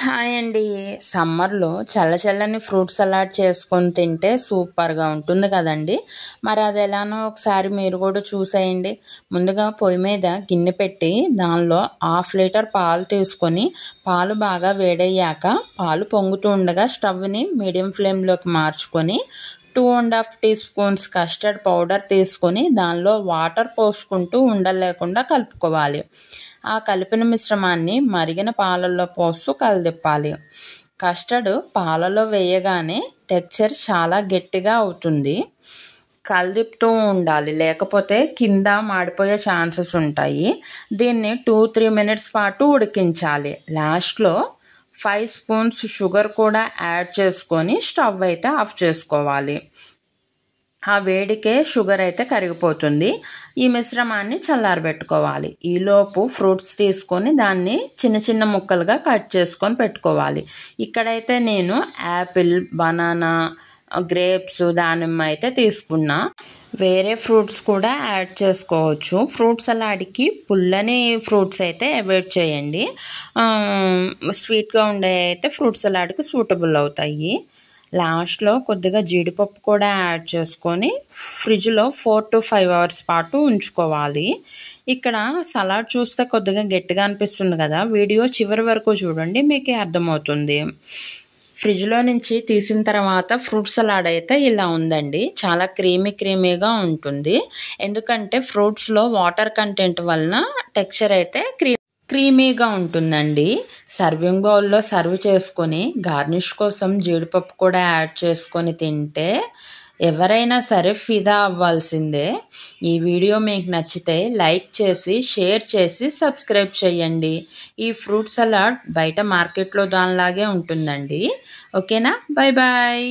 Hi అండి. సమ్మర్లో చల్ల చల్లని ఫ్రూట్ సలాడ్ చేసుకొని తింటే సూపర్గా ఉంటుంది కదండి. మరి అది ఎలానో ఒకసారి మీరు కూడా చూసేయండి. ముందుగా పొయ్యి మీద గిన్నె పెట్టి దానిలో 1/2 లీటర్ పాలు తీసుకొని పాలు బాగా వేడయ్యాక పాలు పొంగుతూ ఉండగా స్టవ్ని మీడియం ఫ్లేమ్లోకి మార్చుకొని 2½ టీ స్పూన్స్ కస్టర్డ్ పౌడర్ తీసుకొని దానిలో వాటర్ పోసుకుంటూ ఉండలు లేకుండా కలుపుకోవాలి. ఆ కలిపిన మిశ్రమాన్ని మరిగిన పాలల్లో పోస్తూ కలదిప్పాలి. కస్టర్డ్ పాలలో వేయగానే టెక్చర్ చాలా గట్టిగా అవుతుంది. కలదిప్పుతూ ఉండాలి, లేకపోతే కింద మాడిపోయే ఛాన్సెస్ ఉంటాయి. దీన్ని 2-3 మినిట్స్ పాటు ఉడికించాలి. లాస్ట్లో 5 స్పూన్స్ షుగర్ కూడా యాడ్ చేసుకొని స్టవ్ అయితే ఆఫ్ చేసుకోవాలి. ఆ వేడికే షుగర్ అయితే కరిగిపోతుంది. ఈ మిశ్రమాన్ని చల్లారబెట్టుకోవాలి. ఈలోపు ఫ్రూట్స్ తీసుకొని దాన్ని చిన్న చిన్న ముక్కలుగా కట్ చేసుకొని పెట్టుకోవాలి. ఇక్కడైతే నేను యాపిల్, బనానా, గ్రేప్స్, దానిమ్మ అయితే తీసుకున్నా. వేరే ఫ్రూట్స్ కూడా యాడ్ చేసుకోవచ్చు. ఫ్రూట్ సలాడ్కి పుల్లని ఫ్రూట్స్ అయితే అవాయిడ్ చేయండి. స్వీట్గా ఉండే అయితే ఫ్రూట్ సలాడ్కి సూటబుల్ అవుతాయి. లాస్ట్లో కొద్దిగా జీడిపప్పు కూడా యాడ్ చేసుకొని ఫ్రిడ్జ్లో 4 to 5 అవర్స్ పాటు ఉంచుకోవాలి. ఇక్కడ సలాడ్ చూస్తే కొద్దిగా గట్టిగా అనిపిస్తుంది కదా, వీడియో చివరి వరకు చూడండి, మీకే అర్థమవుతుంది. ఫ్రిడ్జ్లో నుంచి తీసిన తర్వాత ఫ్రూట్ సలాడ్ అయితే ఇలా ఉందండి. చాలా క్రీమీగా ఉంటుంది. ఎందుకంటే ఫ్రూట్స్లో వాటర్ కంటెంట్ వలన టెక్స్చర్ అయితే క్రీమీగా ఉంటుందండి. సర్వింగ్ బౌల్లో సర్వ్ చేసుకొని గార్నిష్ కోసం జీడిపప్పు కూడా యాడ్ చేసుకొని తింటే ఎవరైనా సరే ఫిదా అవ్వాల్సిందే. ఈ వీడియో మీకు నచ్చితే లైక్ చేసి, షేర్ చేసి, సబ్స్క్రైబ్ చేయండి. ఈ ఫ్రూట్ సలాడ్ బయట మార్కెట్లో దానిలాగే ఉంటుందండి. ఓకేనా? Bye bye.